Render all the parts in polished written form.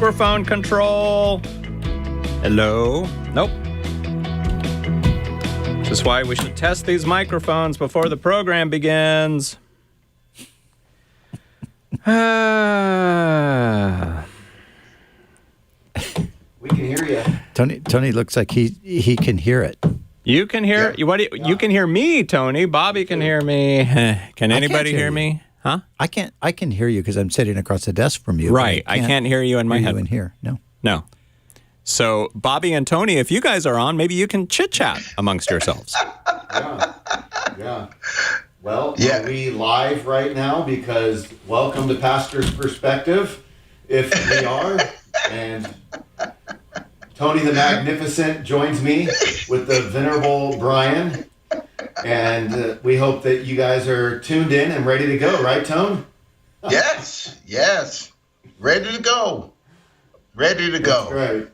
microphone control. Hello? Nope. Which is why we should test these microphones before the program begins. We can hear you. Tony looks like he can hear it. You can hear you can hear me, Tony. Bobby can hear me. Can anybody hear me? Huh? I can hear you because I'm sitting across the desk from you. Right. I can't hear you in my head. In here. No. So, Bobby and Tony, if you guys are on, maybe you can chit-chat amongst yourselves. Yeah. Well, are we live right now? Because welcome to Pastor's Perspective, if we are. And Tony the Magnificent joins me with the Venerable Brian. And we hope that you guys are tuned in and ready to go, right, Tone? Yes. Ready to go. That's right.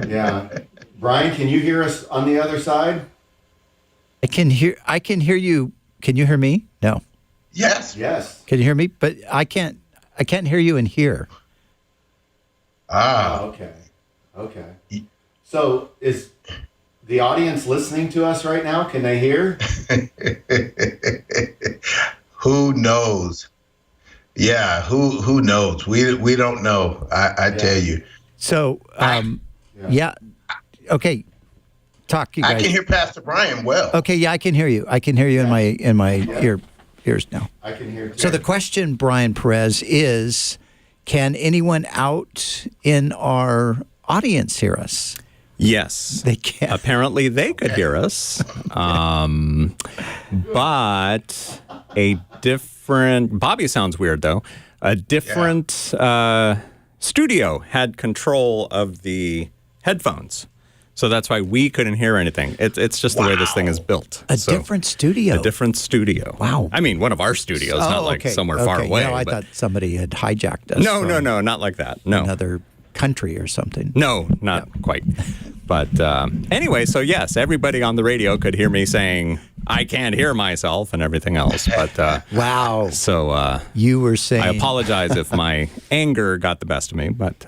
Yeah. Brian, can you hear us on the other side? I can hear you. Can you hear me? No. Yes. Can you hear me? But I can't hear you in here. Okay. So is the audience listening to us right now? Can they hear? Who knows? Yeah, who knows? We don't know. I tell you. So, okay. Talk, you guys. I can hear Pastor Brian well. Okay, yeah, I can hear you. I can hear you in my ears now. I can hear too. So the question, Brian Perez, is: can anyone out in our audience hear us? Yes. They can. Apparently they could hear us. But a different... Bobby sounds weird, though. A different studio had control of the headphones. So that's why we couldn't hear anything. It's just the way this thing is built. A different studio? A different studio. Wow. I mean, one of our studios, not like somewhere far away. No, I thought somebody had hijacked us. No, not like that. No. Another country or something. No, not quite. But anyway, so yes, everybody on the radio could hear me saying, I can't hear myself and everything else. But wow. So you were saying... I apologize if my anger got the best of me, but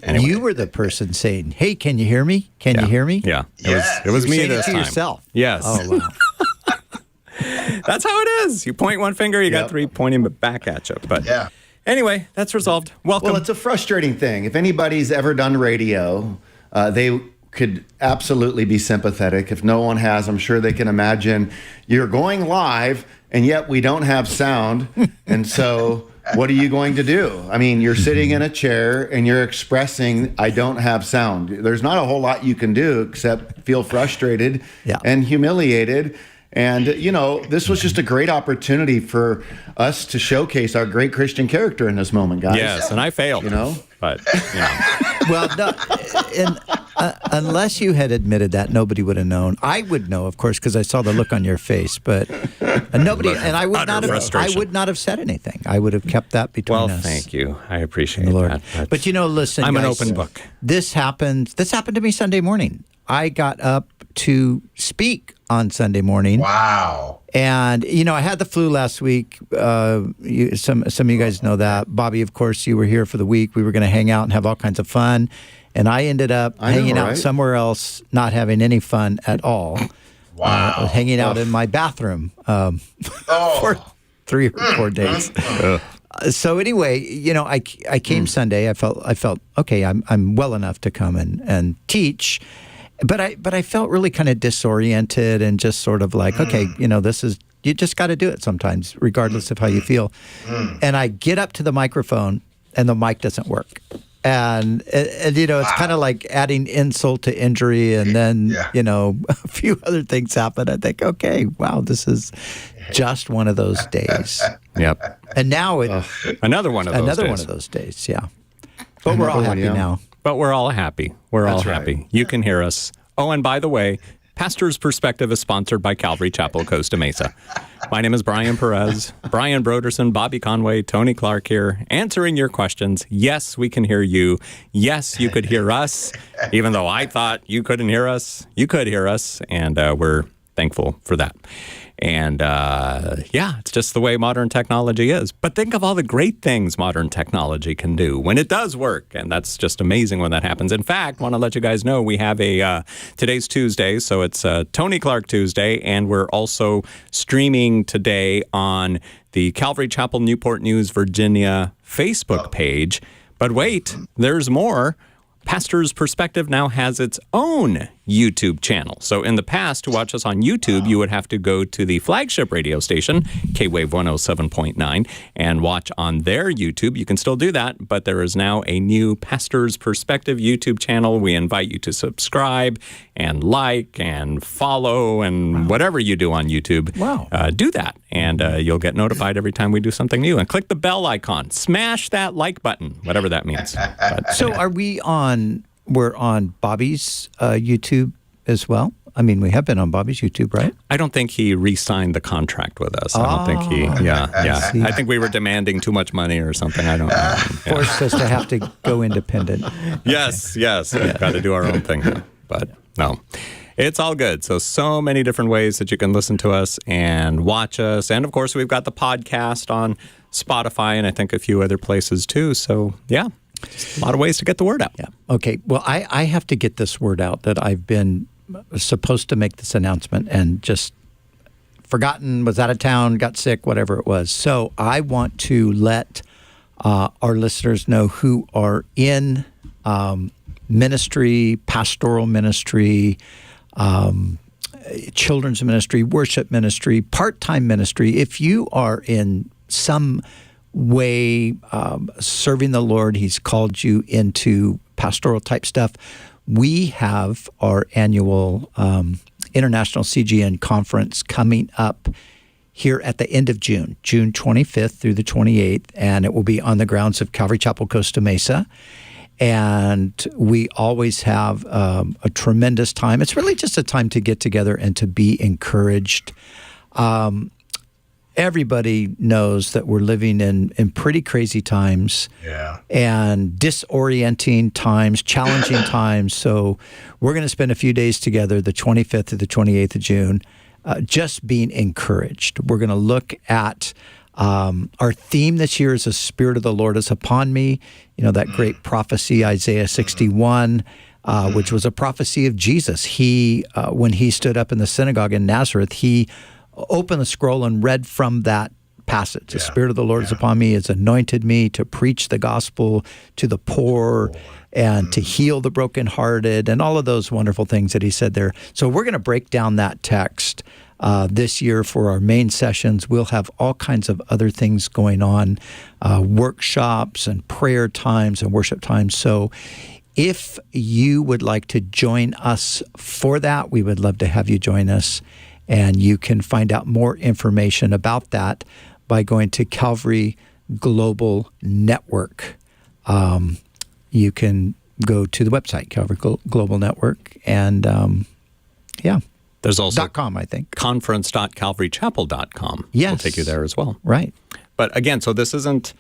anyway. You were the person saying, hey, can you hear me? Can you hear me? Yeah. It was me this time. Yourself. Yes. Oh, wow. That's how it is. You point one finger, you got three pointing back at you. But anyway, that's resolved. Welcome. Well, it's a frustrating thing. If anybody's ever done radio, they could absolutely be sympathetic. If no one has, I'm sure they can imagine you're going live and yet we don't have sound. And so what are you going to do? I mean, you're sitting in a chair and you're expressing, I don't have sound. There's not a whole lot you can do except feel frustrated and humiliated. And, this was just a great opportunity for us to showcase our great Christian character in this moment, guys. Yes, and I failed. But, Well, no, unless you had admitted that, nobody would have known. I would know, of course, because I saw the look on your face. But nobody, and I would not have said anything. I would have kept that between us. Well, thank you. I appreciate that. But listen, I'm guys, an open book. This happened to me Sunday morning. I got up to speak on Sunday morning. Wow. And, I had the flu last week. Some of you guys know that. Bobby, of course, you were here for the week. We were going to hang out and have all kinds of fun. And I ended up hanging out somewhere else, not having any fun at all. Wow. Hanging out in my bathroom for 3 or 4 days. So anyway, I came Sunday. I felt okay. I'm well enough to come and teach. But I felt really kind of disoriented and just sort of like, okay, this is, you just got to do it sometimes, regardless of how you feel. And I get up to the microphone and the mic doesn't work. And it's kind of like adding insult to injury. And then, a few other things happen. I think, okay, wow, this is just one of those days. Yep. And now another one of those days, yeah. But we're all happy now. But we're all happy. We're all happy. Right. You can hear us. Oh, and by the way, Pastor's Perspective is sponsored by Calvary Chapel, Costa Mesa. My name is Brian Perez, Brian Broderson, Bobby Conway, Tony Clark here, answering your questions. Yes, we can hear you. Yes, you could hear us. Even though I thought you couldn't hear us, you could hear us, and we're thankful for that. And it's just the way modern technology is. But think of all the great things modern technology can do when it does work. And that's just amazing when that happens. In fact, want to let you guys know we have today's Tuesday, so it's Tony Clark Tuesday, and we're also streaming today on the Calvary Chapel Newport News, Virginia Facebook page. But wait, there's more. Pastor's Perspective now has its own YouTube channel. So in the past, to watch us on YouTube, you would have to go to the flagship radio station, KWVE 107.9, and watch on their YouTube. You can still do that, but there is now a new Pastor's Perspective YouTube channel. We invite you to subscribe and like and follow and whatever you do on YouTube. Do that, and you'll get notified every time we do something new. And click the bell icon. Smash that like button, whatever that means. So are we we're on Bobby's YouTube as well? I mean, we have been on Bobby's YouTube, right? I don't think he re-signed the contract with us. I don't think he, I think we were demanding too much money or something. I don't know. Forced us to have to go independent. Yes. We've got to do our own thing here. But no, it's all good. So many different ways that you can listen to us and watch us. And of course, we've got the podcast on Spotify and I think a few other places too. So yeah. Just a lot of ways to get the word out. Yeah. Okay. Well, I have to get this word out that I've been supposed to make this announcement and just forgotten, was out of town, got sick, whatever it was. So I want to let our listeners know who are in ministry, pastoral ministry, children's ministry, worship ministry, part-time ministry. If you are in some way serving the Lord, He's called you into pastoral type stuff. We have our annual International CGN Conference coming up here at the end of June 25th through the 28th, and it will be on the grounds of Calvary Chapel, Costa Mesa. And we always have a tremendous time. It's really just a time to get together and to be encouraged. Everybody knows that we're living in pretty crazy times and disorienting times, challenging times. So we're going to spend a few days together, the 25th to the 28th of June, just being encouraged. We're going to look at our theme this year is the Spirit of the Lord is upon me. You know, that great prophecy, Isaiah 61, which was a prophecy of Jesus. He, when he stood up in the synagogue in Nazareth, he opened the scroll and read from that passage. The Spirit of the Lord is upon me, has anointed me to preach the gospel to the poor and to heal the brokenhearted and all of those wonderful things that he said there. So we're going to break down that text this year for our main sessions. We'll have all kinds of other things going on, workshops and prayer times and worship times. So if you would like to join us for that, we would love to have you join us. And you can find out more information about that by going to Calvary Global Network. You can go to the website, Calvary Global Network, and there's also .com, I think. conference.calvarychapel.com. Yes. We'll take you there as well. Right. But again, so this isn't...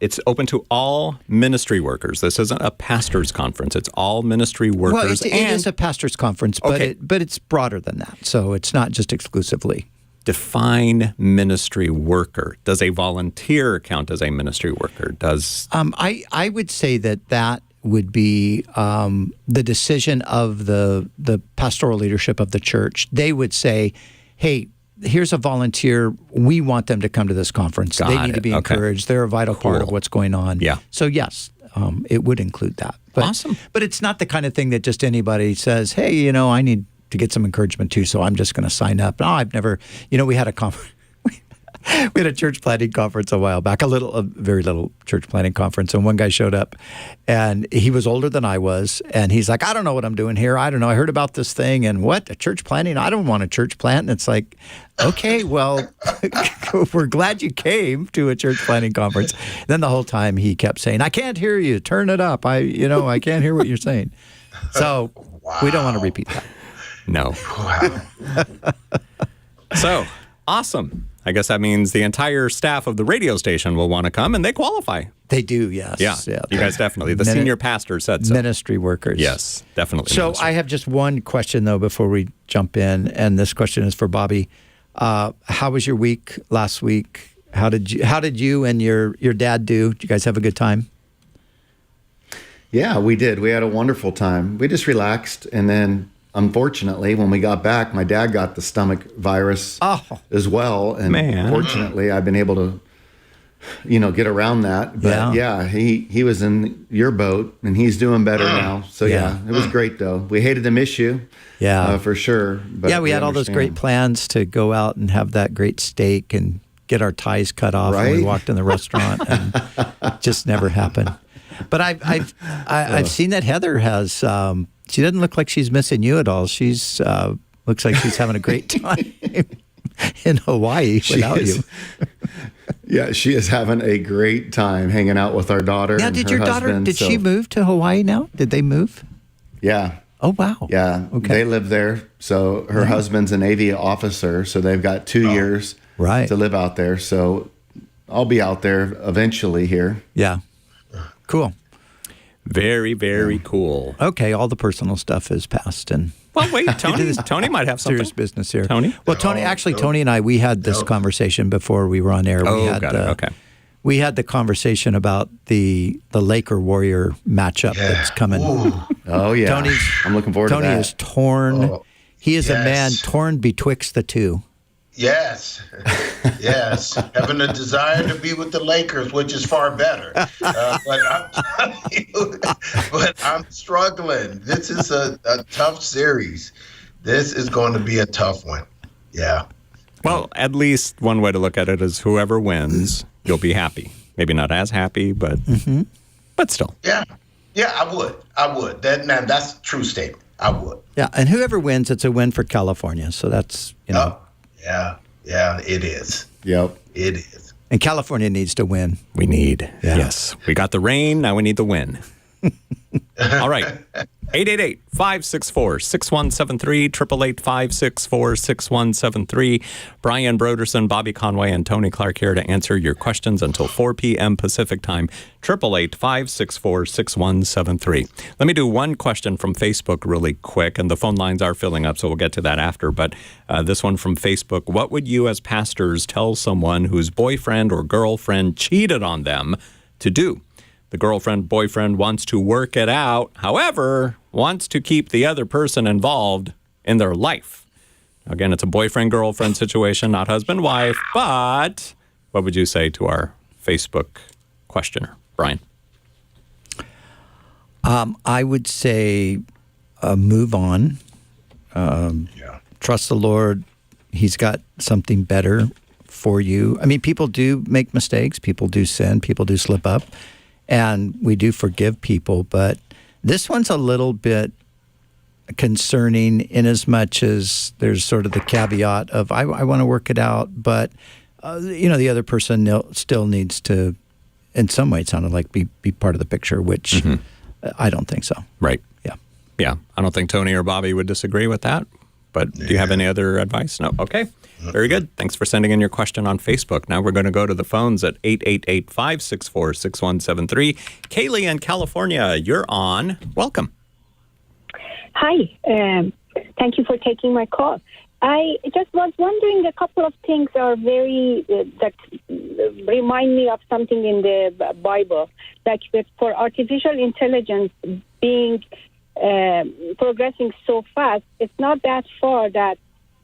it's open to all ministry workers. This isn't a pastor's conference. It's all ministry workers. Well, it is a pastor's conference, but but it's broader than that. So it's not just exclusively. Define ministry worker. Does a volunteer count as a ministry worker? Does I would say that would be the decision of the pastoral leadership of the church. They would say, hey, here's a volunteer. We want them to come to this conference. They need to be encouraged. They're a vital part of what's going on. Yeah. So yes, it would include that. But, awesome. But it's not the kind of thing that just anybody says, hey, you know, I need to get some encouragement too, so I'm just going to sign up. No, I've never, we had a conference. We had a church planting conference a while back, a very little church planting conference, and one guy showed up, and he was older than I was, and he's like, I don't know what I'm doing here. I don't know. I heard about this thing, and what, a church planting? I don't want a church plant. And it's like, okay, well, we're glad you came to a church planting conference. Then the whole time he kept saying, I can't hear you. Turn it up. I can't hear what you're saying. So we don't want to repeat that. No. Wow. So, awesome. I guess that means the entire staff of the radio station will want to come, and they qualify. They do, yes. Yeah, you guys definitely. The senior pastor said so. Ministry workers. Yes, definitely. So ministry. I have just one question, though, before we jump in, and this question is for Bobby. How was your week last week? How did you and your dad do? Did you guys have a good time? Yeah, we did. We had a wonderful time. We just relaxed, and then unfortunately, when we got back, my dad got the stomach virus as well. And fortunately, I've been able to, get around that. But yeah, he was in your boat, and he's doing better now. So yeah, it was great though. We hated to miss you. Yeah, for sure. But we had all those great plans to go out and have that great steak and get our ties cut off when we walked in the restaurant, and it just never happened. But I've seen that Heather has. She doesn't look like she's missing you at all. She's looks like she's having a great time in Hawaii without you. Yeah, she is having a great time hanging out with our daughter. Now, did your daughter? Did she move to Hawaii now? Did they move? Yeah. Oh wow. Yeah. Okay. They live there. So her husband's a Navy officer. So they've got 2 years to live out there. So I'll be out there eventually here. Yeah. Cool. Very, very cool. Okay, all the personal stuff is past, and well, wait, Tony might have something. Serious business here. Tony? Well, Tony and I, we had this conversation before we were on air. Got it. Okay. We had the conversation about the Laker-Warrior matchup that's coming. Ooh. Oh, yeah. I'm looking forward to that. Tony is torn. Oh, he is a man torn betwixt the two. Yes. Having a desire to be with the Lakers, which is far better. But I'm struggling. This is a tough series. This is going to be a tough one. Yeah. Well, at least one way to look at it is whoever wins, you'll be happy. Maybe not as happy, but still. Yeah, I would. That's a true statement. I would. Yeah, and whoever wins, it's a win for California. So that's, Yeah, it is. Yep. It is. And California needs to win. We need. Yeah. Yes. We got the rain. Now we need the win. All right. 888-564-6173, 888-564-6173. Brian Broderson, Bobby Conway, and Tony Clark here to answer your questions until 4 p.m. Pacific time. 888-564-6173. Let me do one question from Facebook really quick, and the phone lines are filling up, so we'll get to that after. But this one from Facebook: what would you as pastors tell someone whose boyfriend or girlfriend cheated on them to do? The girlfriend, boyfriend wants to work it out, however, wants to keep the other person involved in their life. Again, it's a boyfriend-girlfriend situation, not husband-wife, but what would you say to our Facebook questioner, Brian? I would say move on. Trust the Lord. He's got something better for you. I mean, people do make mistakes. People do sin. People do slip up. And we do forgive people, but this one's a little bit concerning in as much as there's sort of the caveat of I want to work it out, but the other person still needs to, in some way, it sounded like be part of the picture, which I don't think so. Right. Yeah. I don't think Tony or Bobby would disagree with that. But do you have any other advice? No. Okay. Very good. Thanks for sending in your question on Facebook. Now we're going to go to the phones at 888-564-6173. Kaylee in California, you're on. Welcome. Hi. Thank you for taking my call. I just was wondering, a couple of things are that remind me of something in the Bible. Like for artificial intelligence being progressing so fast, it's not that far that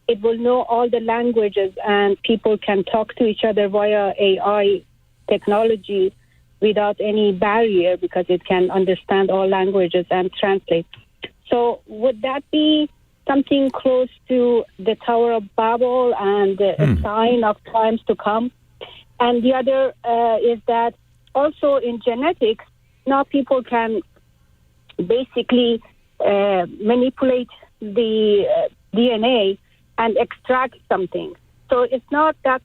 it will know all the languages and people can talk to each other via AI technology without any barrier because it can understand all languages and translate. So would that be something close to the Tower of Babel and a sign of times to come? And the other is that also in genetics, now people can basically manipulate the DNA and extract something. So it's not that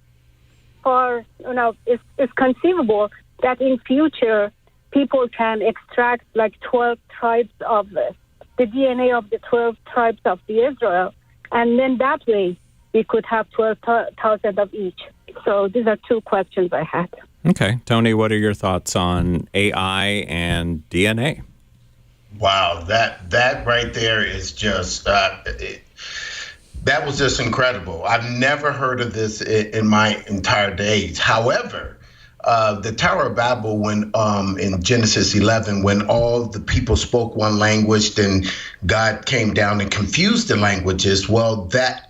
far, it's conceivable that in future people can extract like 12 tribes of the DNA of the 12 tribes of the Israel, and then that way we could have 12,000 of each. So these are two questions I had. Okay. Tony, what are your thoughts on AI and DNA? Wow, that right there is just that was just incredible. I've never heard of this in my entire days. However, the Tower of Babel, when in Genesis 11, when all the people spoke one language, then God came down and confused the languages. Well, that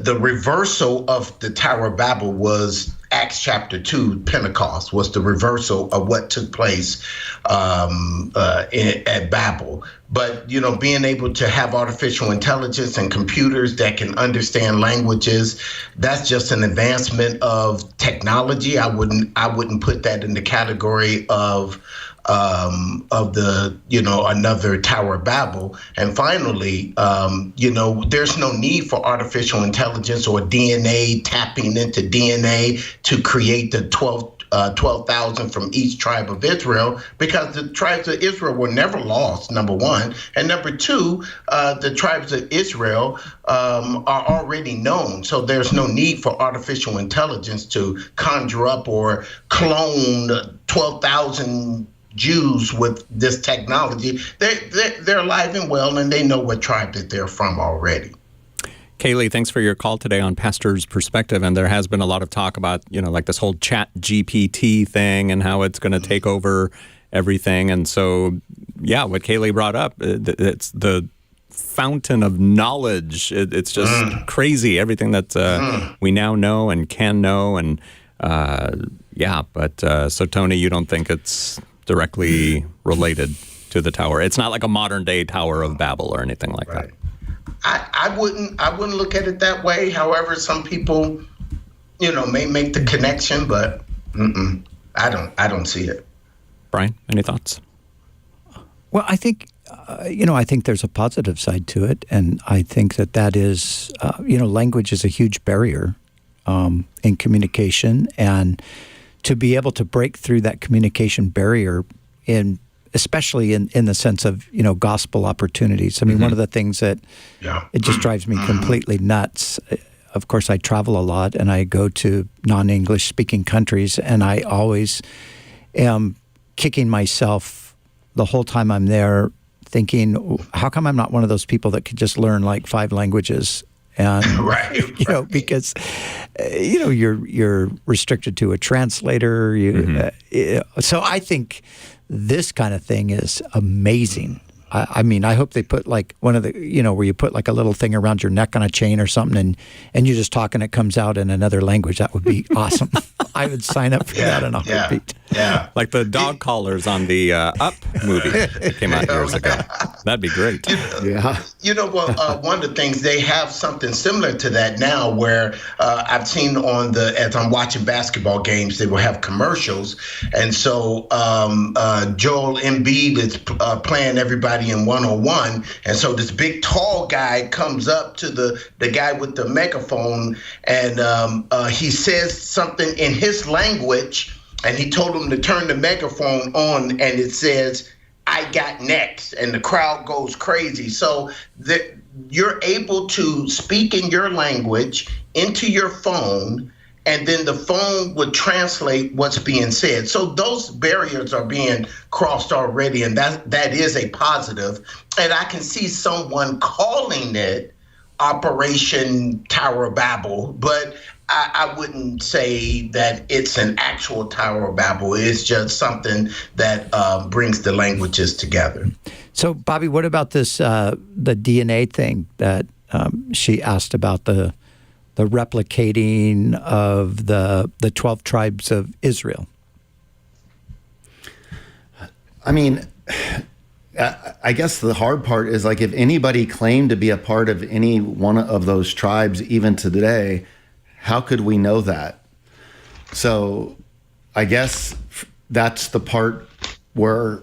the reversal of the Tower of Babel was Acts chapter 2, Pentecost, was the reversal of what took place at Babel. But, being able to have artificial intelligence and computers that can understand languages, that's just an advancement of technology. I wouldn't put that in the category of the, another Tower of Babel. And finally, there's no need for artificial intelligence or DNA tapping into DNA to create the 12,000 from each tribe of Israel, because the tribes of Israel were never lost, number one. And number two, the tribes of Israel are already known. So there's no need for artificial intelligence to conjure up or clone 12,000 Jews with this technology. They're alive and well, and they know what tribe that they're from already. Kaylee, thanks for your call today on Pastor's Perspective. And there has been a lot of talk about, like this whole chat GPT thing and how it's going to take over everything. And so, yeah, what Kaylee brought up, it's the fountain of knowledge. It's just crazy, everything that we now know and can know. And so Tony, you don't think it's directly related to the tower? It's not like a modern day Tower of Babel or anything like that. I wouldn't look at it that way. However, some people, may make the connection, but I don't see it. Brian, any thoughts? Well, I think, I think there's a positive side to it. And I think that is, language is a huge barrier in communication. And to be able to break through that communication barrier especially in the sense of, gospel opportunities. I mean, one of the things that it just drives me completely nuts. Of course, I travel a lot and I go to non-English speaking countries, and I always am kicking myself the whole time I'm there, thinking, how come I'm not one of those people that could just learn like 5 languages? And because you're restricted to a translator. So I think this kind of thing is amazing. I mean, I hope they put like one of the, where you put like a little thing around your neck on a chain or something, and you just talk and it comes out in another language. That would be awesome. I would sign up for that in a heartbeat. Yeah. Like the dog collars on the Up movie that came out years ago. That'd be great. One of the things, they have something similar to that now, where I've seen as I'm watching basketball games, they will have commercials. And so Joel Embiid is playing everybody in 1-on-1. And so this big tall guy comes up to the guy with the megaphone, and he says something in his language, and he told him to turn the megaphone on, and it says, "I got next," and the crowd goes crazy. So you're able to speak in your language into your phone, and then the phone would translate what's being said. So those barriers are being crossed already, and that is a positive. And I can see someone calling it Operation Tower of Babel, but I wouldn't say that it's an actual Tower of Babel. It's just something that brings the languages together. So, Bobby, what about this, the DNA thing that she asked about, the replicating of the 12 tribes of Israel? I mean, I guess the hard part is, like, if anybody claimed to be a part of any one of those tribes, even today, how could we know that? So I guess that's the part where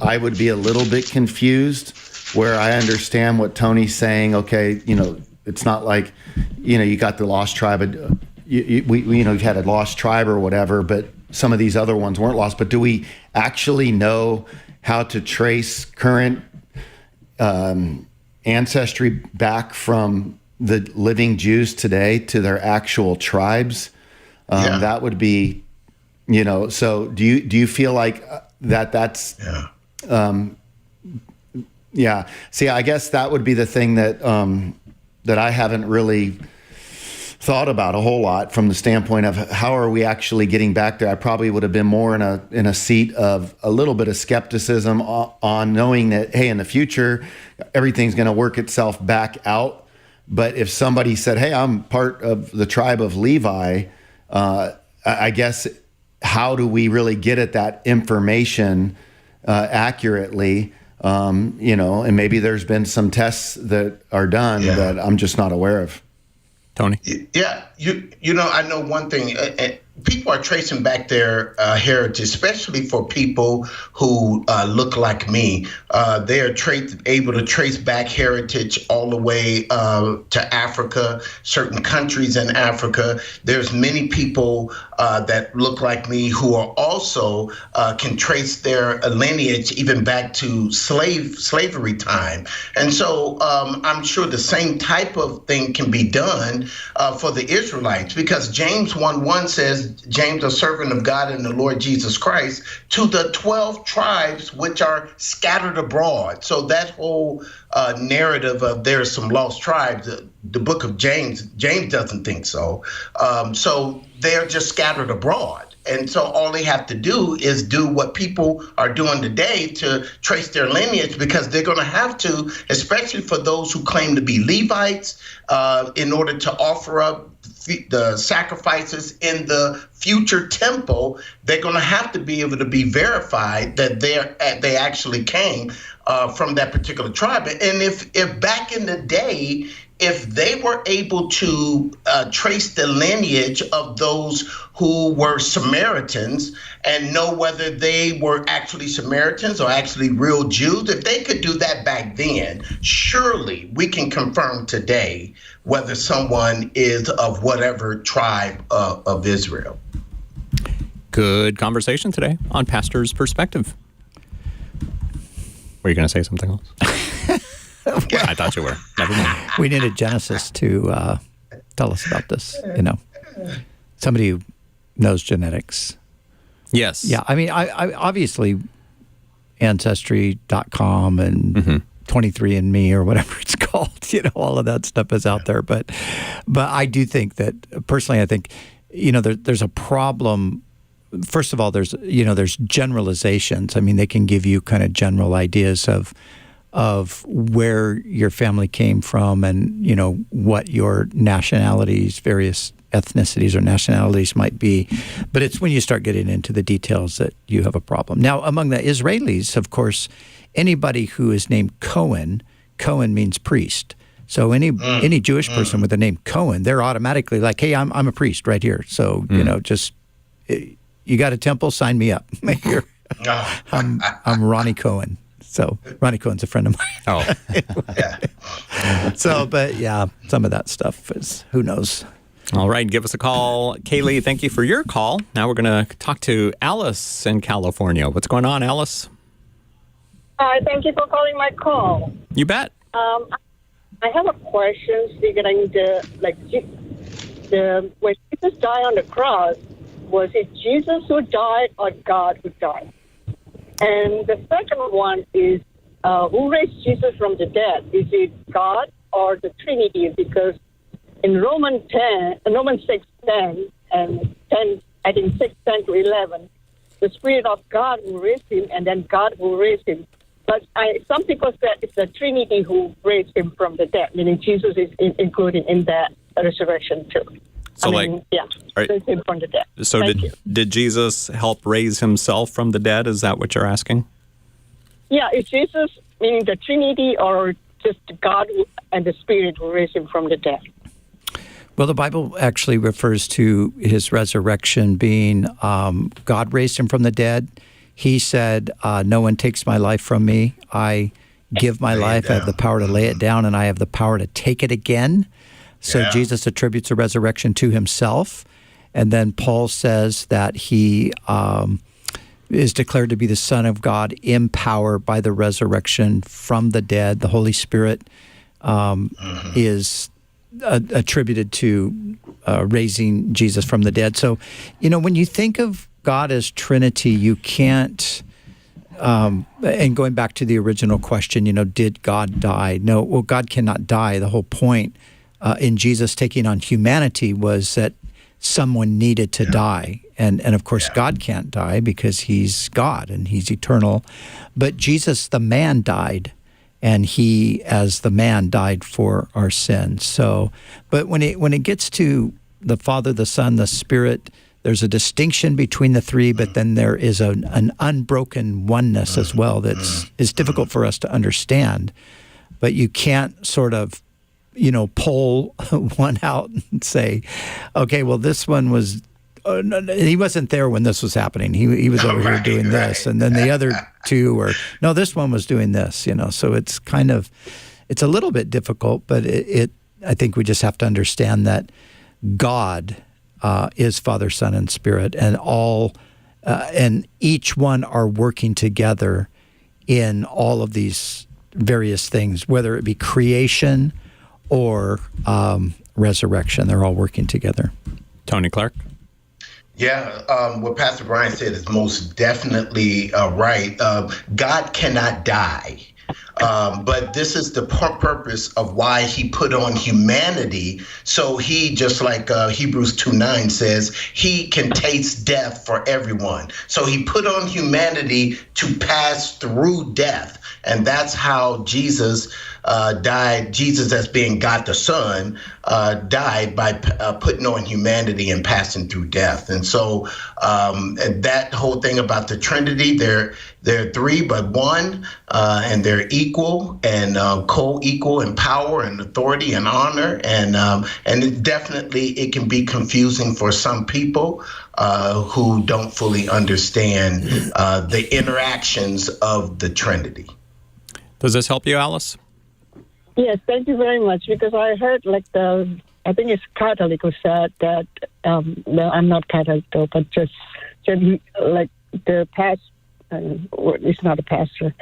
I would be a little bit confused, where I understand what Tony's saying. Okay, it's not like, you got the lost tribe, you've had a lost tribe or whatever, but some of these other ones weren't lost. But do we actually know how to trace current ancestry back from the living Jews today to their actual tribes? That would be, so do you feel like that's, See, I guess that would be the thing that I haven't really thought about a whole lot from the standpoint of how are we actually getting back there. I probably would have been more in a seat of a little bit of skepticism on knowing that, hey, in the future, everything's going to work itself back out. But if somebody said, hey, I'm part of the tribe of Levi, I guess, how do we really get at that information accurately? And maybe there's been some tests that are done that I'm just not aware of. Tony? Yeah, I know one thing. People are tracing back their heritage, especially for people who look like me. They are able to trace back heritage all the way to Africa, certain countries in Africa. There's many people that look like me who are also can trace their lineage even back to slavery time. And so I'm sure the same type of thing can be done for the Israelites, because James 1:1 says, James, a servant of God and the Lord Jesus Christ, to the 12 tribes which are scattered abroad. So that whole narrative of there's some lost tribes, the book of James doesn't think so. So they're just scattered abroad. And so all they have to do is do what people are doing today to trace their lineage, because they're going to have to, especially for those who claim to be Levites, in order to offer up the sacrifices in the future temple, they're going to have to be able to be verified that they actually came from that particular tribe. And if back in the day, if they were able to trace the lineage of those who were Samaritans and know whether they were actually Samaritans or actually real Jews, if they could do that back then, surely we can confirm today whether someone is of whatever tribe of Israel. Good conversation today on Pastor's Perspective. Were you going to say something else? I thought you were. Never mind. We needed Genesis to tell us about this, Somebody who knows genetics. Yes. Yeah, I mean, I obviously Ancestry.com and 23andMe or whatever it's called, all of that stuff is out there. But I do think that, personally, I think, there's a problem. First of all, there's generalizations. I mean, they can give you kind of general ideas of where your family came from and, what your nationalities, various ethnicities or nationalities might be. But it's when you start getting into the details that you have a problem. Now, among the Israelis, of course, anybody who is named Cohen means priest. So any Jewish person with the name Cohen, they're automatically like, hey, I'm a priest right here. So, just, you got a temple, sign me up. I'm Ronnie Cohen. So Ronnie Cohen's a friend of mine. Oh. So, but yeah, some of that stuff is, who knows. All right, give us a call. Kaylee, thank you for your call. Now we're going to talk to Alice in California. What's going on, Alice? Hi, thank you for calling my call. You bet. I have a question regarding when Jesus died on the cross, was it Jesus who died or God who died? And the second one is, who raised Jesus from the dead? Is it God or the Trinity? Because in Romans 6:10 and 10, I think 6:10 to 11, the Spirit of God will raise him, and then God will raise him. But some people said it's the Trinity who raised him from the dead, meaning Jesus is included in that resurrection too. So raised him from the dead. So did Jesus help raise himself from the dead? Is that what you're asking? Yeah, is Jesus meaning the Trinity or just God and the Spirit who raised him from the dead? Well, the Bible actually refers to his resurrection being God raised him from the dead. He said, no one takes my life from me. I give my life. I have the power to lay it down, and I have the power to take it again. So Jesus attributes a resurrection to himself. And then Paul says that he is declared to be the Son of God in power by the resurrection from the dead. The Holy Spirit is attributed to raising Jesus from the dead. So, when you think of God as Trinity, you can't, and going back to the original question, did God die? No, well, God cannot die. The whole point in Jesus taking on humanity was that someone needed to die. And of course, God can't die because he's God and he's eternal. But Jesus, the man, died. And he, as the man, died for our sins. So, but when it gets to the Father, the Son, the Spirit, there's a distinction between the three, but then there is an unbroken oneness as well is difficult for us to understand. But you can't sort of, pull one out and say, okay, well, this one was, he wasn't there when this was happening. He was over here doing this. And then the other two were, no, this one was doing this, So it's it's a little bit difficult, but I think we just have to understand that God is Father, Son, and Spirit, and and each one are working together in all of these various things, whether it be creation or resurrection. They're all working together. Tony Clark? Yeah, what Pastor Brian said is most definitely right. God cannot die. But this is the purpose of why he put on humanity. So he, just like Hebrews 2:9 says, he can taste death for everyone. So he put on humanity to pass through death. And that's how Jesus died. Jesus, as being God the Son, died by putting on humanity and passing through death. And so and that whole thing about the Trinity, they're three but one, and they're equal and co-equal in power and authority and honor. And it can be confusing for some people who don't fully understand the interactions of the Trinity. Does this help you, Alice? Yes, thank you very much, because I heard I think it's Catholic who said that, well, I'm not Catholic though, but just said the past, it's not a pastor,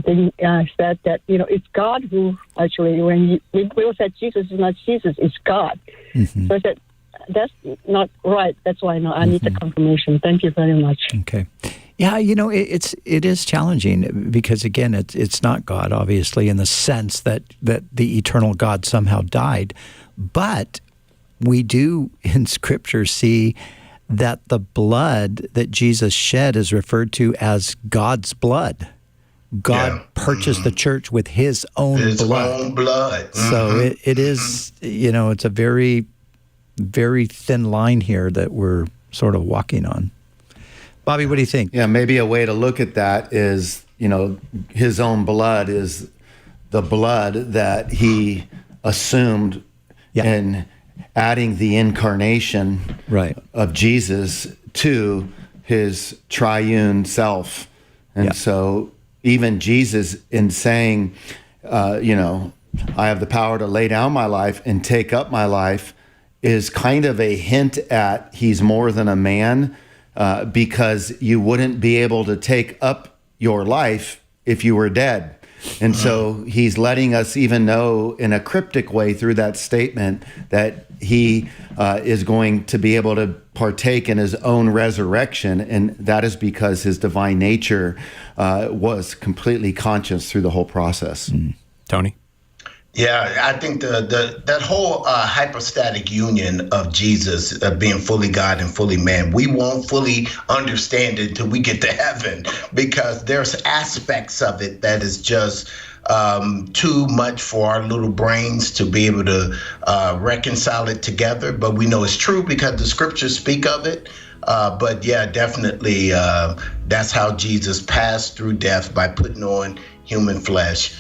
they said that, it's God who actually, when people said Jesus is not Jesus, it's God. Mm-hmm. So I said, that's not right. That's why I need the confirmation. Thank you very much. Okay. Yeah, it is challenging because, again, it's not God, obviously, in the sense that the eternal God somehow died. But we do in Scripture see that the blood that Jesus shed is referred to as God's blood. God purchased the church with his own blood. Mm-hmm. So it is, it's a very, very thin line here that we're sort of walking on. Bobby, what do you think? Yeah, maybe a way to look at that is, his own blood is the blood that he assumed in adding the incarnation of Jesus to his triune self. And so even Jesus, in saying, I have the power to lay down my life and take up my life, is kind of a hint at he's more than a man. Because you wouldn't be able to take up your life if you were dead. And so he's letting us even know in a cryptic way through that statement that he is going to be able to partake in his own resurrection. And that is because his divine nature was completely conscious through the whole process. Tony? Yeah, I think that whole hypostatic union of Jesus being fully God and fully man, we won't fully understand it until we get to heaven, because there's aspects of it that is just too much for our little brains to be able to reconcile it together. But we know it's true because the scriptures speak of it. But yeah, definitely that's how Jesus passed through death, by putting on human flesh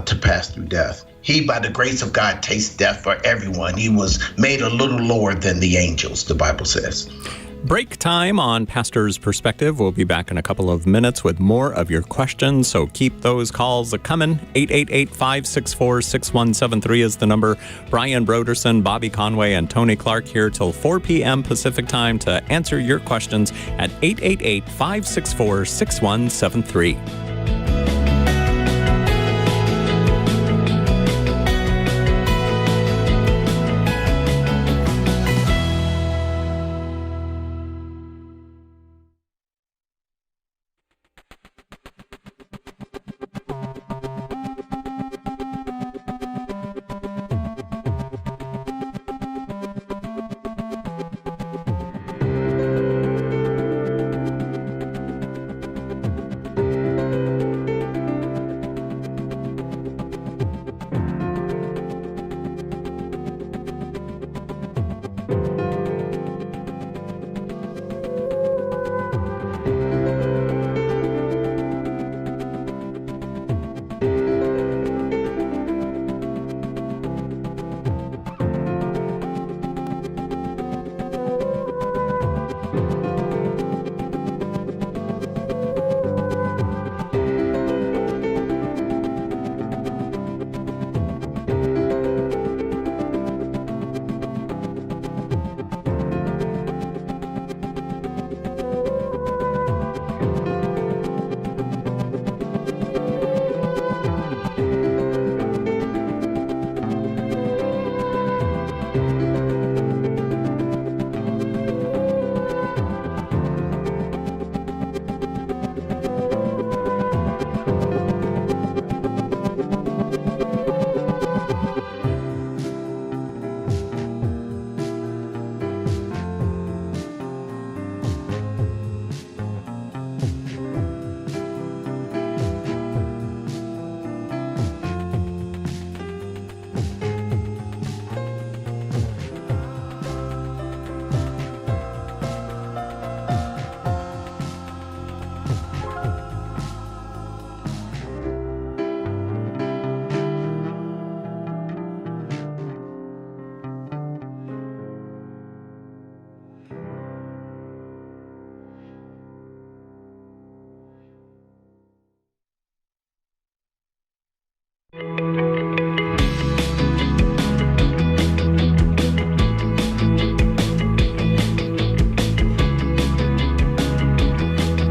to pass through death. He, by the grace of God, tastes death for everyone. He was made a little lower than the angels, the Bible says. Break time on Pastor's Perspective. We'll be back in a couple of minutes with more of your questions, so keep those calls coming. 888-564-6173 is the number. Brian Broderson, Bobby Conway, and Tony Clark here till 4 p.m. Pacific time to answer your questions at 888-564-6173.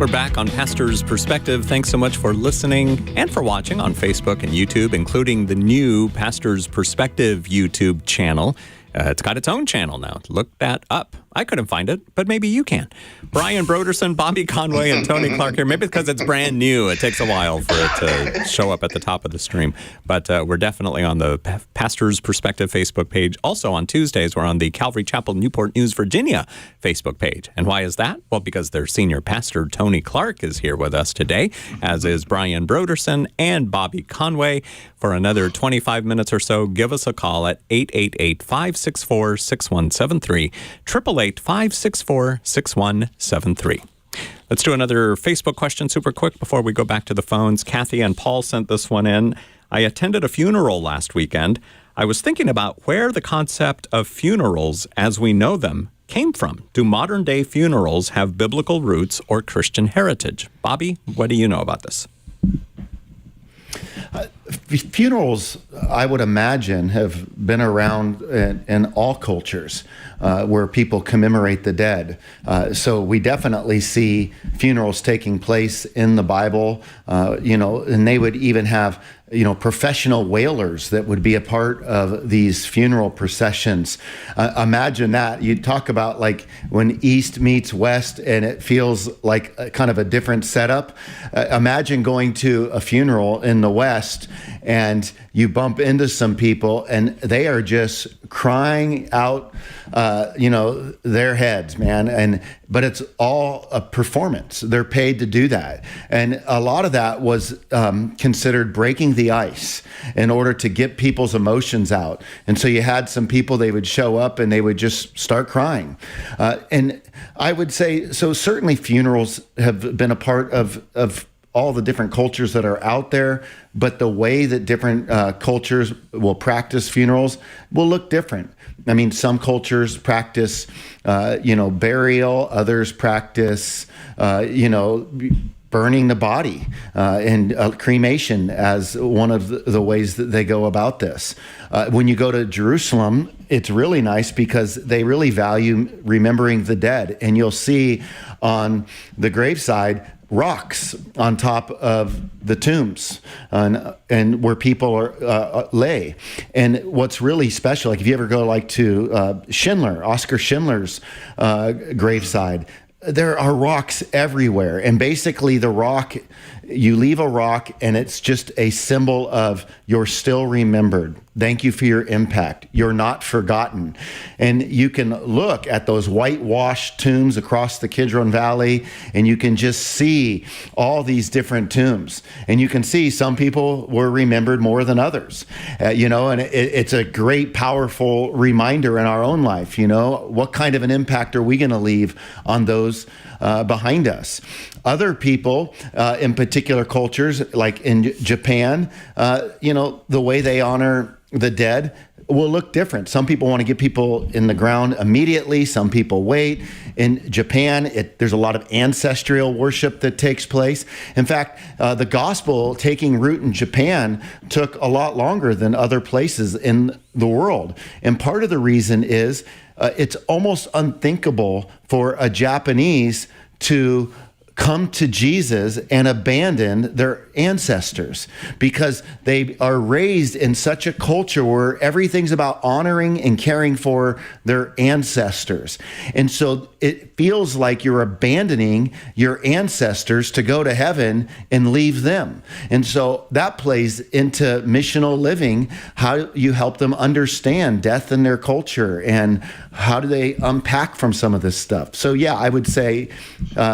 We're back on Pastor's Perspective. Thanks so much for listening and for watching on Facebook and YouTube, including the new Pastor's Perspective YouTube channel. It's got its own channel now. Look that up. I couldn't find it, but maybe you can. Brian Broderson, Bobby Conway, and Tony Clark here. Maybe because it's brand new, it takes a while for it to show up at the top of the stream. But we're definitely on the Pastor's Perspective Facebook page. Also on Tuesdays, we're on the Calvary Chapel Newport News, Virginia Facebook page. And why is that? Well, because their senior pastor, Tony Clark, is here with us today, as is Brian Broderson and Bobby Conway. For another 25 minutes or so, give us a call at 888-564-6173, 888-564-6173. Let's do another Facebook question super quick before we go back to the phones. Kathy and Paul sent this one in. I attended a funeral last weekend. I was thinking about where the concept of funerals as we know them came from. Do modern-day funerals have biblical roots or Christian heritage? Bobby, what do you know about this? Funerals, I would imagine, have been around in all cultures where people commemorate the dead. So we definitely see funerals taking place in the Bible, and they would even have professional wailers that would be a part of these funeral processions. Imagine that. You talk about like when East meets West and it feels like a kind of a different setup. Imagine going to a funeral in the West and you bump into some people and they are just crying out, their heads, man. But it's all a performance. They're paid to do that. And a lot of that was considered breaking the ice in order to get people's emotions out. And so you had some people, they would show up and they would just start crying. And I would say, so certainly funerals have been a part of all the different cultures that are out there, but the way that different cultures will practice funerals will look different. I mean, some cultures practice, burial, others practice, burning the body and cremation as one of the ways that they go about this. When you go to Jerusalem, it's really nice because they really value remembering the dead. And you'll see on the graveside rocks on top of the tombs and where people are lay. And what's really special, like if you ever go like to Oscar Schindler's graveside, there are rocks everywhere. And basically the rock, you leave a rock and it's just a symbol of you're still remembered. Thank you for your impact. You're not forgotten. And you can look at those whitewashed tombs across the Kidron Valley and you can just see all these different tombs. And you can see some people were remembered more than others, and it's a great, powerful reminder in our own life, what kind of an impact are we going to leave on those behind us? Other people in particular cultures, like in Japan, the way they honor the dead will look different. Some people want to get people in the ground immediately. Some people wait. In Japan, there's a lot of ancestral worship that takes place. In fact, the gospel taking root in Japan took a lot longer than other places in the world. And part of the reason is it's almost unthinkable for a Japanese to come to Jesus and abandon their ancestors because they are raised in such a culture where everything's about honoring and caring for their ancestors. And so it feels like you're abandoning your ancestors to go to heaven and leave them. And so that plays into missional living, how you help them understand death in their culture and how do they unpack from some of this stuff. So yeah, I would say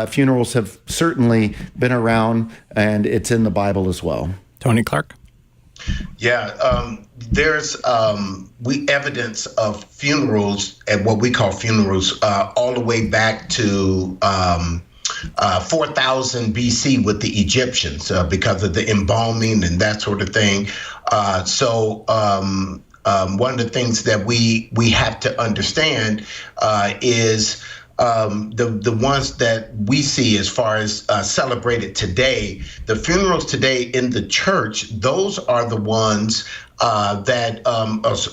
funerals have certainly been around and it's in the Bible as well. Tony Clark? Yeah, there's evidence of funerals and what we call funerals all the way back to 4000 BC with the Egyptians because of the embalming and that sort of thing. So one of the things that we have to understand is the ones that we see as far as celebrated today, the funerals today in the church, those are the ones that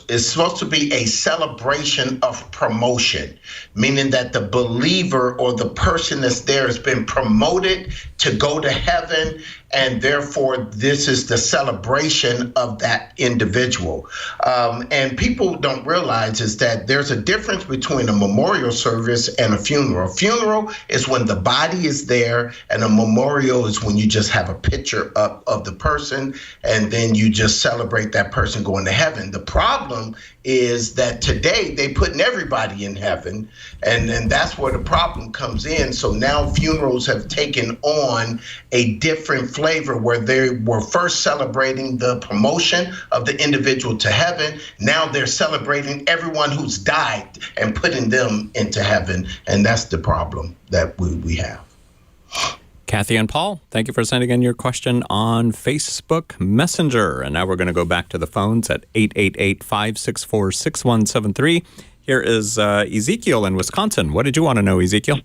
is supposed to be a celebration of promotion, meaning that the believer or the person that's there has been promoted to go to heaven, and therefore this is the celebration of that individual. And people don't realize is that there's a difference between a memorial service and a funeral. A funeral is when the body is there, and a memorial is when you just have a picture up of the person, and then you just celebrate that person going to heaven. The problem is that today they putting everybody in heaven, and that's where the problem comes in. So now funerals have taken on a different flavor, where they were first celebrating the promotion of the individual to heaven. Now they're celebrating everyone who's died and putting them into heaven, and that's the problem that we have. Kathy and Paul, thank you for sending in your question on Facebook Messenger. And now we're going to go back to the phones at 888-564-6173. Here is Ezekiel in Wisconsin. What did you want to know, Ezekiel?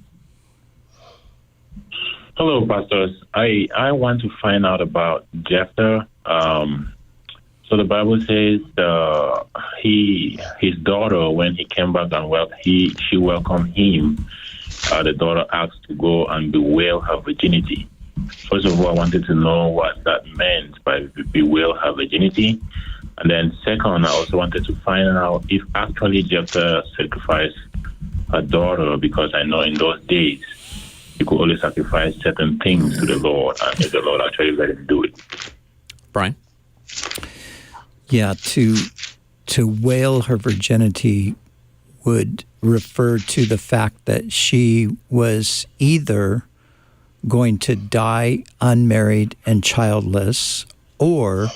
Hello, pastors. I want to find out about Jephthah. So the Bible says his daughter, when he came back and she welcomed him. The daughter asked to go and bewail her virginity. First of all, I wanted to know what that meant by bewail her virginity. And then second, I also wanted to find out if actually Jephthah sacrificed her daughter, because I know in those days you could only sacrifice certain things to the Lord, and if the Lord actually let him do it. Brian? Yeah, to wail her virginity would refer to the fact that she was either going to die unmarried and childless, or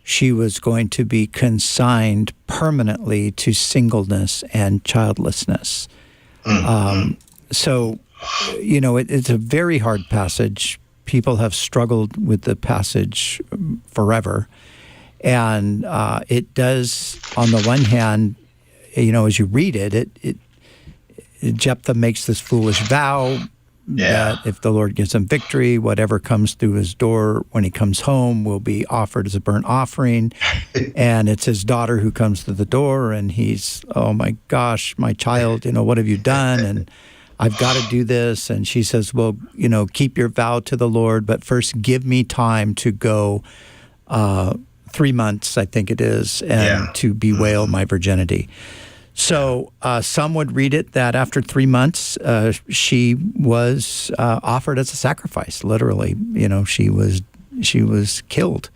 she was going to be consigned permanently to singleness and childlessness. So, it's a very hard passage. People have struggled with the passage forever. And it does, on the one hand, as you read it, Jephthah makes this foolish vow that if the Lord gives him victory, whatever comes through his door when he comes home will be offered as a burnt offering. And it's his daughter who comes to the door, and he's, oh my gosh, my child, what have you done? And I've got to do this. And she says, well, keep your vow to the Lord, but first give me time to go 3 months, I think it is, and to bewail my virginity. So some would read it that after 3 months, she was offered as a sacrifice. Literally, she was killed.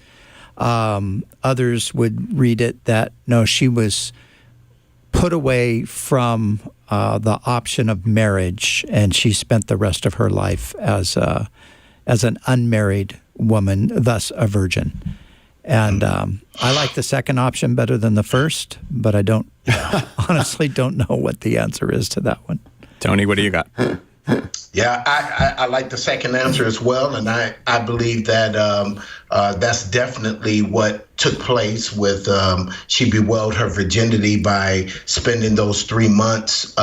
Others would read it that no, she was put away from the option of marriage, and she spent the rest of her life as an unmarried woman, thus a virgin. And I like the second option better than the first, but I honestly don't know what the answer is to that one. Tony, what do you got? Yeah, I like the second answer as well, and I believe that that's definitely what took place with she bewailed her virginity by spending those 3 months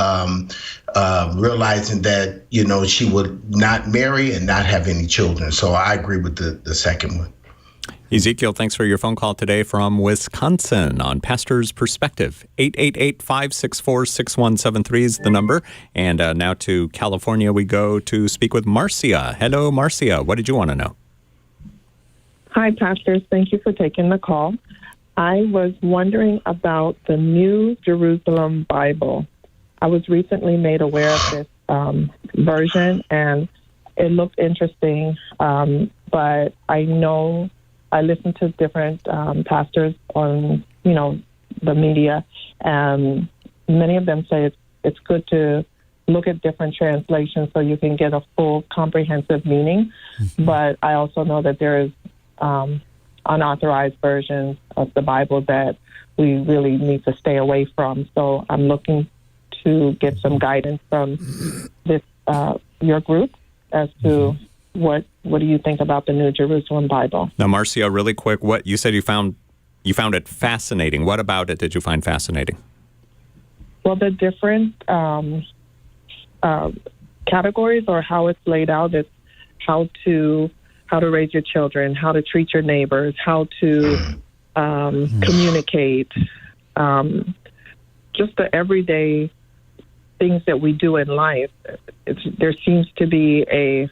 realizing that, she would not marry and not have any children. So I agree with the second one. Ezekiel, thanks for your phone call today from Wisconsin on Pastor's Perspective. 888-564-6173 is the number. And now to California we go to speak with Marcia. Hello, Marcia. What did you want to know? Hi, pastors. Thank you for taking the call. I was wondering about the New Jerusalem Bible. I was recently made aware of this version, and it looked interesting, but I know I listen to different pastors on, the media, and many of them say it's good to look at different translations so you can get a full comprehensive meaning. Mm-hmm. But I also know that there is unauthorized versions of the Bible that we really need to stay away from. So I'm looking to get some guidance from this your group as to what do you think about the New Jerusalem Bible? Now, Marcia, really quick, what you said you found it fascinating. What about it did you find fascinating? Well, the different categories, or how it's laid out. It's how to raise your children, how to treat your neighbors, how to communicate, just the everyday things that we do in life. There seems to be a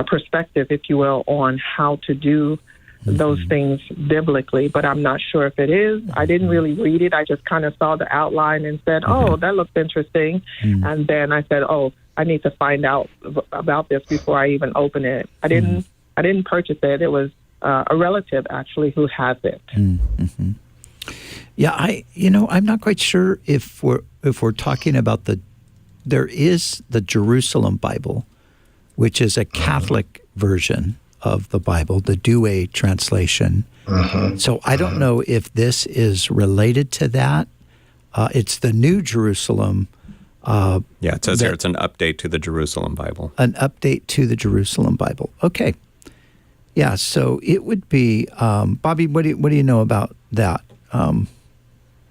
perspective, if you will, on how to do those things biblically, but I'm not sure if it is. I didn't really read it. I just kind of saw the outline and said, oh, that looks interesting. And then I said, oh, I need to find out about this before I even open it. I didn't purchase it. It was a relative, actually, who has it. Yeah, I'm not quite sure if we're talking about there is the Jerusalem Bible, which is a Catholic version of the Bible, the Douay translation. So I don't know if this is related to that. It's the New Jerusalem. It says here it's an update to the Jerusalem Bible. An update to the Jerusalem Bible. Okay. Yeah, so it would be, Bobby, what do you know about that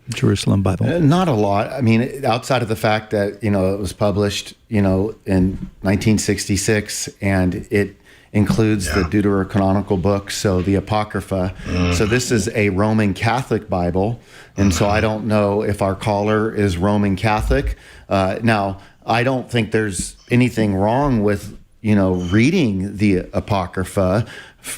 Jerusalem Bible? Not a lot. I mean, outside of the fact that, it was published, in 1966, and it includes the Deuterocanonical books, so the Apocrypha. So this is a Roman Catholic Bible, and so I don't know if our caller is Roman Catholic. Now, I don't think there's anything wrong with, reading the Apocrypha,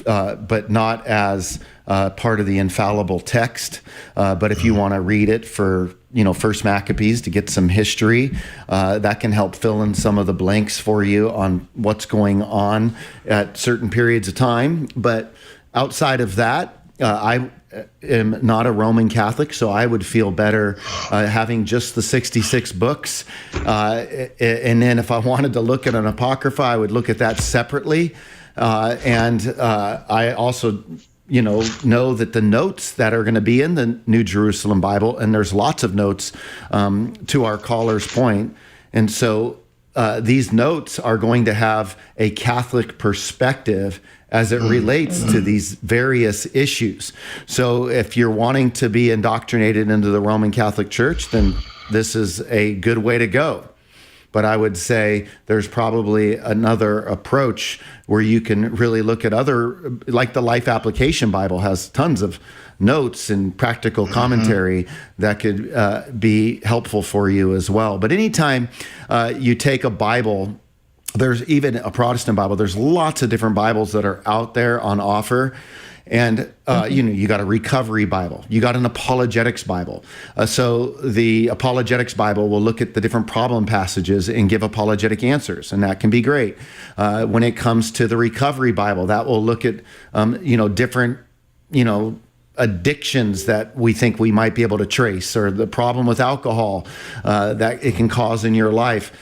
but not as part of the infallible text. But if you want to read it for, First Maccabees to get some history, that can help fill in some of the blanks for you on what's going on at certain periods of time. But outside of that, I am not a Roman Catholic, so I would feel better having just the 66 books. And then if I wanted to look at an Apocrypha, I would look at that separately. And I also know that the notes that are going to be in the New Jerusalem Bible, and there's lots of notes to our caller's point. And so these notes are going to have a Catholic perspective as it relates to these various issues. So if you're wanting to be indoctrinated into the Roman Catholic Church, then this is a good way to go. But I would say there's probably another approach where you can really look at other, like the Life Application Bible has tons of notes and practical commentary that could be helpful for you as well. But anytime you take a Bible, there's even a Protestant Bible, there's lots of different Bibles that are out there on offer. And, you got a recovery Bible. You got an apologetics Bible. So the apologetics Bible will look at the different problem passages and give apologetic answers, and that can be great. When it comes to the recovery Bible, that will look at, different, addictions that we think we might be able to trace, or the problem with alcohol that it can cause in your life.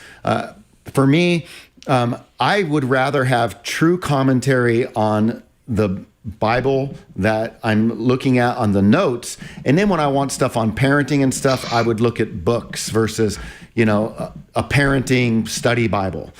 For me, I would rather have true commentary on the Bible that I'm looking at on the notes. And then when I want stuff on parenting and stuff, I would look at books versus, a parenting study Bible.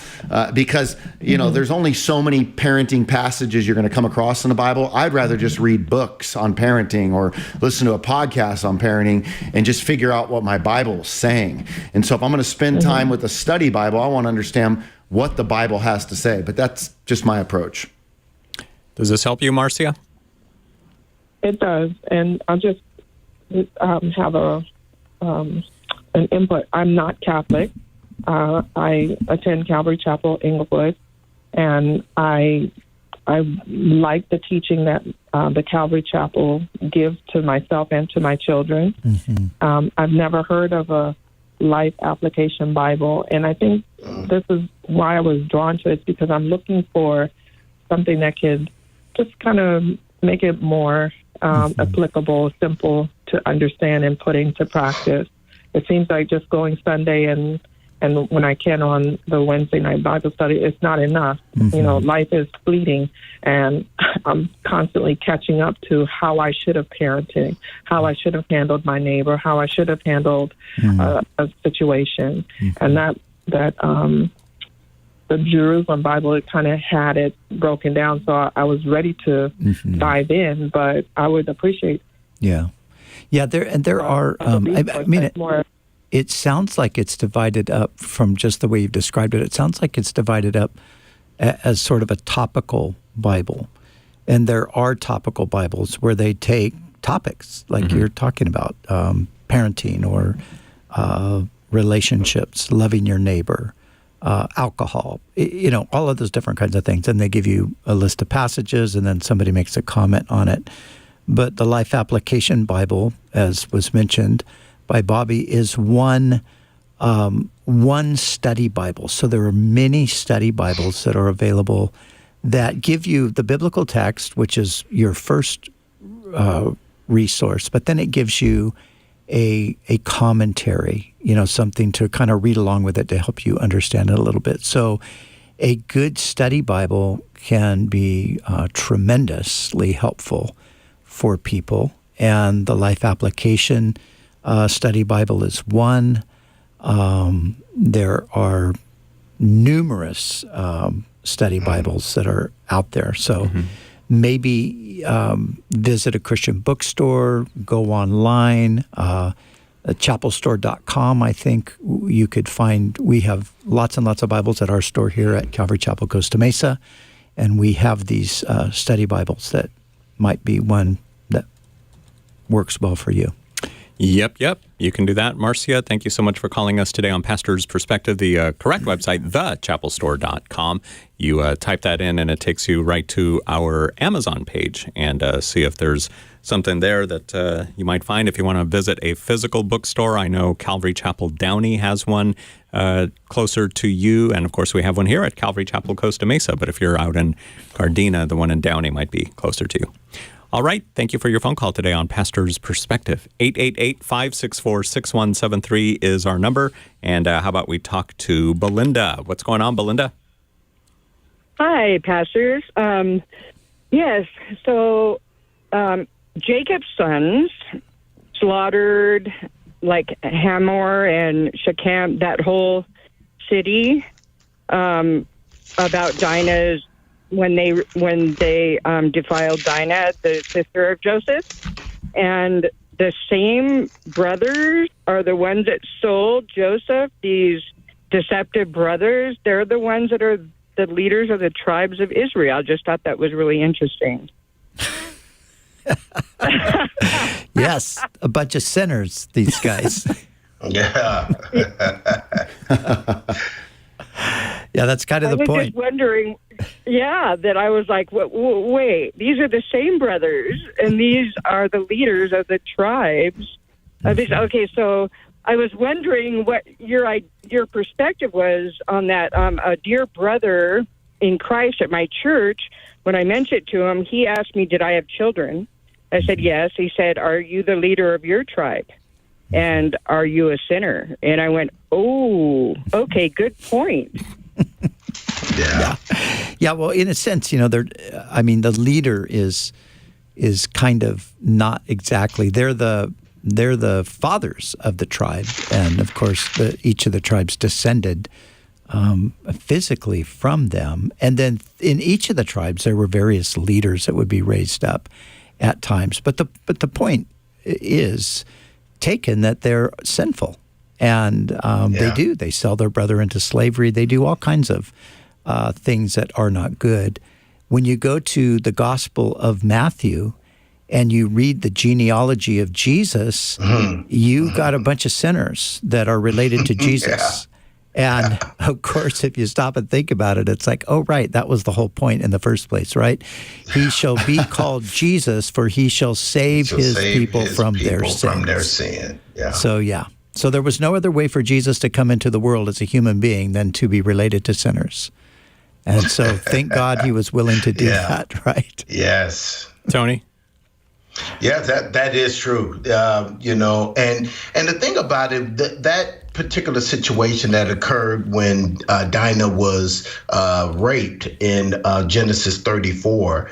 Because, there's only so many parenting passages you're going to come across in the Bible. I'd rather just read books on parenting or listen to a podcast on parenting and just figure out what my Bible is saying. And so if I'm going to spend time with a study Bible, I want to understand what the Bible has to say. But that's just my approach. Does this help you, Marcia? It does, and I'll just have an input. I'm not Catholic. I attend Calvary Chapel, Inglewood, and I like the teaching that the Calvary Chapel gives to myself and to my children. I've never heard of a Life Application Bible, and I think this is why I was drawn to it, because I'm looking for something that could just kind of make it more applicable, simple to understand and put into practice. It seems like just going Sunday and when I can on the Wednesday night Bible study, it's not enough. Life is fleeting, and I'm constantly catching up to how I should have parented, how I should have handled my neighbor, how I should have handled a situation. And that the Jerusalem Bible, it kind of had it broken down, so I was ready to dive in, but I would appreciate. There are. It sounds like it's divided up from just the way you've described it. It sounds like it's divided up as sort of a topical Bible, And there are topical Bibles where they take topics like you're talking about, parenting or relationships, loving your neighbor, alcohol, all of those different kinds of things. And they give you a list of passages, and then somebody makes a comment on it. But the Life Application Bible, as was mentioned by Bobby, is one study Bible. So there are many study Bibles that are available that give you the biblical text, which is your first resource, but then it gives you a commentary, something to kind of read along with it to help you understand it a little bit. So a good study Bible can be tremendously helpful for people. And the Life Application Study Bible is one. There are numerous study Bibles that are out there. So maybe visit a Christian bookstore, go online, chapelstore.com. I think you could find, we have lots and lots of Bibles at our store here at Calvary Chapel, Costa Mesa, and we have these study Bibles that might be one that works well for you. Yep. You can do that. Marcia, thank you so much for calling us today on Pastor's Perspective. The correct website, thechapelstore.com. You type that in, and it takes you right to our Amazon page, and see if there's something there that you might find. If you want to visit a physical bookstore, I know Calvary Chapel Downey has one closer to you, and of course we have one here at Calvary Chapel Costa Mesa, but if you're out in Gardena, the one in Downey might be closer to you. All right. Thank you for your phone call today on Pastor's Perspective. 888-564-6173 is our number. And how about we talk to Belinda? What's going on, Belinda? Hi, pastors. Yes, so Jacob's sons slaughtered like Hamor and Shechem, that whole city, about Dinah's, when they defiled Dinah, the sister of Joseph. And the same brothers are the ones that sold Joseph, these deceptive brothers. They're the ones that are the leaders of the tribes of Israel. I just thought that was really interesting. Yes, a bunch of sinners, these guys. Yeah. Yeah, that's kind of the point. I was just wondering, that I was like, wait, these are the same brothers, and these are the leaders of the tribes. Okay, so I was wondering what your perspective was on that. A dear brother in Christ at my church, when I mentioned it to him, he asked me, did I have children? I said, yes. He said, are you the leader of your tribe? And are you a sinner? And I went, oh, okay, good point. Yeah. Well, in a sense, the leader is kind of not exactly. They're the fathers of the tribe, and of course, each of the tribes descended physically from them. And then in each of the tribes, there were various leaders that would be raised up at times. But the point is taken that they're sinful, and they sell their brother into slavery. They do all kinds of things that are not good. When you go to the Gospel of Matthew and you read the genealogy of Jesus, you got a bunch of sinners that are related to Jesus. And of course, if you stop and think about it, it's like, oh, right, that was the whole point in the first place, right? He shall be called Jesus, for he shall save his people from their sin. Yeah. So there was no other way for Jesus to come into the world as a human being than to be related to sinners. And so thank God he was willing to do that, right? Yes. Tony? Yeah, that is true. And the thing about it, that particular situation that occurred when Dinah was raped in Genesis 34,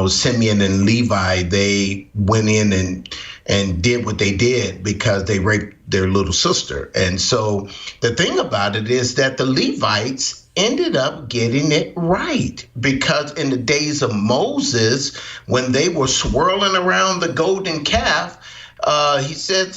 Simeon and Levi, they went in and did what they did because they raped their little sister. And so the thing about it is that the Levites ended up getting it right, because in the days of Moses, when they were swirling around the golden calf, he said,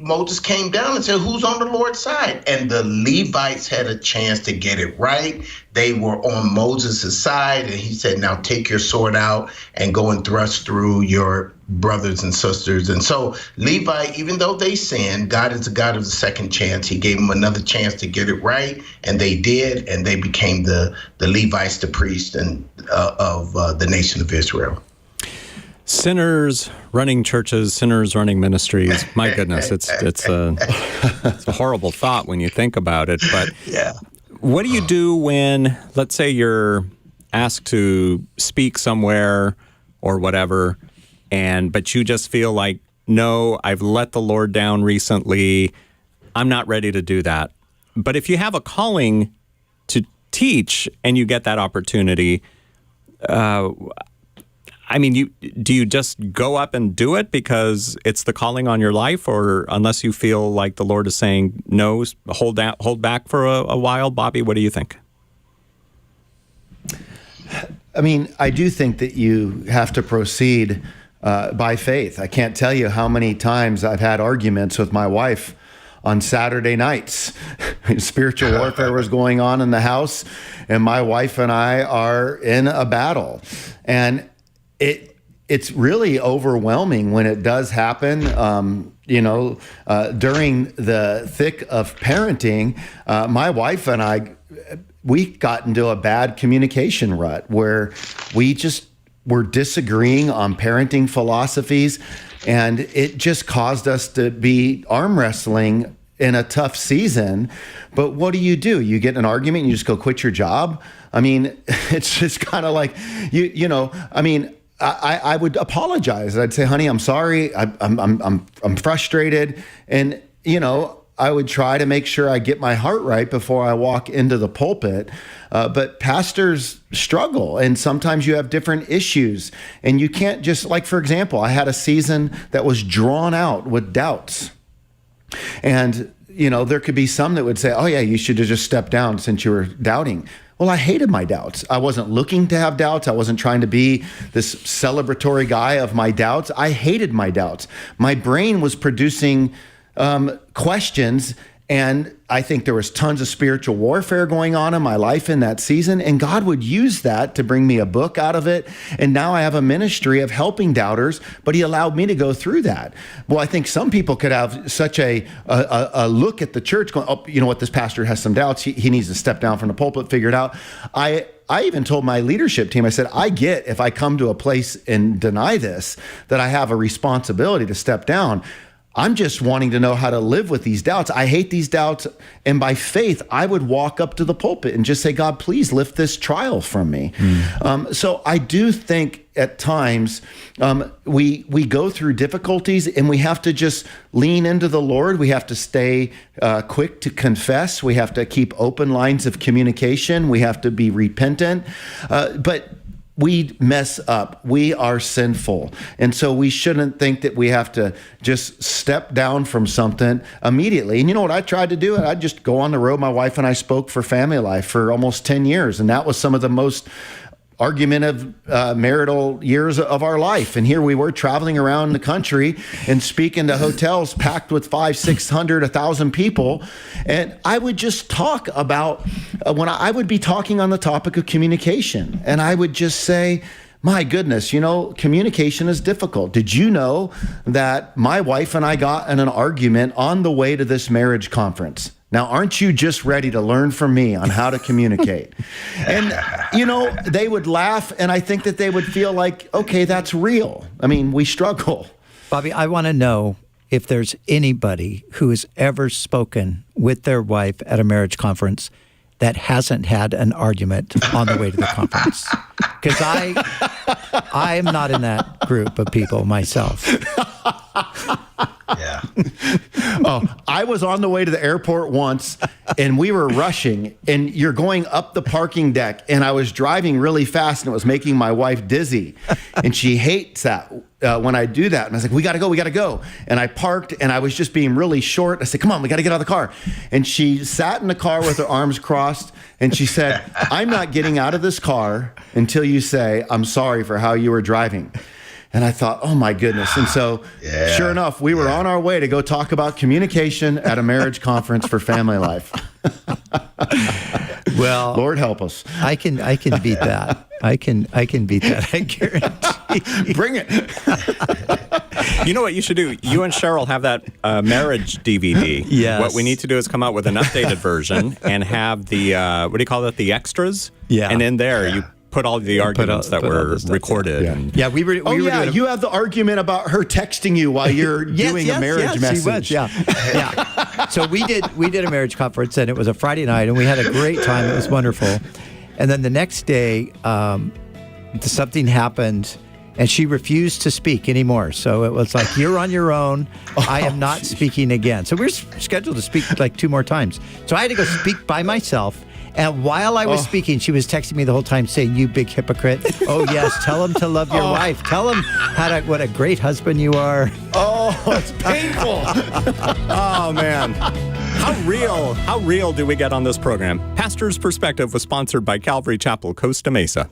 Moses came down and said, who's on the Lord's side? And the Levites had a chance to get it right. They were on Moses' side. And he said, now take your sword out and go and thrust through your brothers and sisters. And so Levi, even though they sinned, God is a God of the second chance. He gave them another chance to get it right. And they did. And they became the Levites, the priests and of the nation of Israel. Sinners running churches, sinners running ministries. My goodness, it's a horrible thought when you think about it. But yeah. What do you do when, let's say, you're asked to speak somewhere or whatever, but you just feel like, no, I've let the Lord down recently. I'm not ready to do that. But if you have a calling to teach and you get that opportunity, do you just go up and do it because it's the calling on your life, or unless you feel like the Lord is saying no, hold back for a while? Bobby, what do you think? I mean, I do think that you have to proceed by faith. I can't tell you how many times I've had arguments with my wife on Saturday nights. Spiritual warfare was going on in the house, and my wife and I are in a battle. And it's really overwhelming when it does happen. During the thick of parenting, my wife and I, we got into a bad communication rut where we just were disagreeing on parenting philosophies, and it just caused us to be arm wrestling in a tough season. But what do? You get in an argument and you just go quit your job? I mean, it's just kind of like, I would apologize. I'd say, honey, I'm sorry. I'm frustrated. And, I would try to make sure I get my heart right before I walk into the pulpit. But pastors struggle, and sometimes you have different issues, and you can't just, like, for example, I had a season that was drawn out with doubts. And, there could be some that would say, oh yeah, you should have just stepped down since you were doubting. Well, I hated my doubts. I wasn't looking to have doubts. I wasn't trying to be this celebratory guy of my doubts. I hated my doubts. My brain was producing questions, and I think there was tons of spiritual warfare going on in my life in that season, and God would use that to bring me a book out of it. And now I have a ministry of helping doubters, but he allowed me to go through that. Well, I think some people could have such a look at the church going, oh, you know what, this pastor has some doubts. He needs to step down from the pulpit, figure it out. I even told my leadership team, I said, I get if I come to a place and deny this, that I have a responsibility to step down. I'm just wanting to know how to live with these doubts. I hate these doubts. And by faith, I would walk up to the pulpit and just say, God, please lift this trial from me. So I do think at times we go through difficulties, and we have to just lean into the Lord. We have to stay quick to confess. We have to keep open lines of communication. We have to be repentant. But we mess up. We are sinful. And so we shouldn't think that we have to just step down from something immediately. And you know what I tried to do? I'd just go on the road. My wife and I spoke for Family Life for almost 10 years. And that was some of the most argumentative marital years of our life. And here we were traveling around the country and speaking to hotels packed with 500, 600, 1,000 people. And I would just talk about, when I would be talking on the topic of communication, and I would just say, my goodness, communication is difficult. Did you know that my wife and I got in an argument on the way to this marriage conference? Now, aren't you just ready to learn from me on how to communicate? And, they would laugh, and I think that they would feel like, okay, that's real. I mean, we struggle. Bobby, I want to know if there's anybody who has ever spoken with their wife at a marriage conference that hasn't had an argument on the way to the conference. Because I am not in that group of people myself. Yeah. Oh, I was on the way to the airport once, and we were rushing, and you're going up the parking deck, and I was driving really fast, and it was making my wife dizzy, and she hates that when I do that. And I was like, we got to go. And I parked, and I was just being really short. I said, come on, we got to get out of the car. And she sat in the car with her arms crossed, and she said, I'm not getting out of this car until you say, I'm sorry for how you were driving. And I thought, oh my goodness. And so sure enough, we were on our way to go talk about communication at a marriage conference for family life. Well, Lord help us. I can beat that. I can beat that. I guarantee. Bring it. You know what you should do? You and Cheryl have that marriage DVD. Yes. What we need to do is come out with an updated version and have the, what do you call it? The extras. Yeah. And in there, you put all the arguments that were recorded. Yeah, we were doing you have the argument about her texting you while you're doing a marriage message. She was, yeah. So we did a marriage conference, and it was a Friday night, and we had a great time. It was wonderful. And then the next day, something happened, and she refused to speak anymore. So it was like, you're on your own. I am not speaking again. So we were scheduled to speak like 2 more times. So I had to go speak by myself. And while I was speaking, she was texting me the whole time saying, you big hypocrite. Oh, yes, tell him to love your wife. Tell him what a great husband you are. Oh, it's painful. Oh, man. How real do we get on this program? Pastor's Perspective was sponsored by Calvary Chapel, Costa Mesa.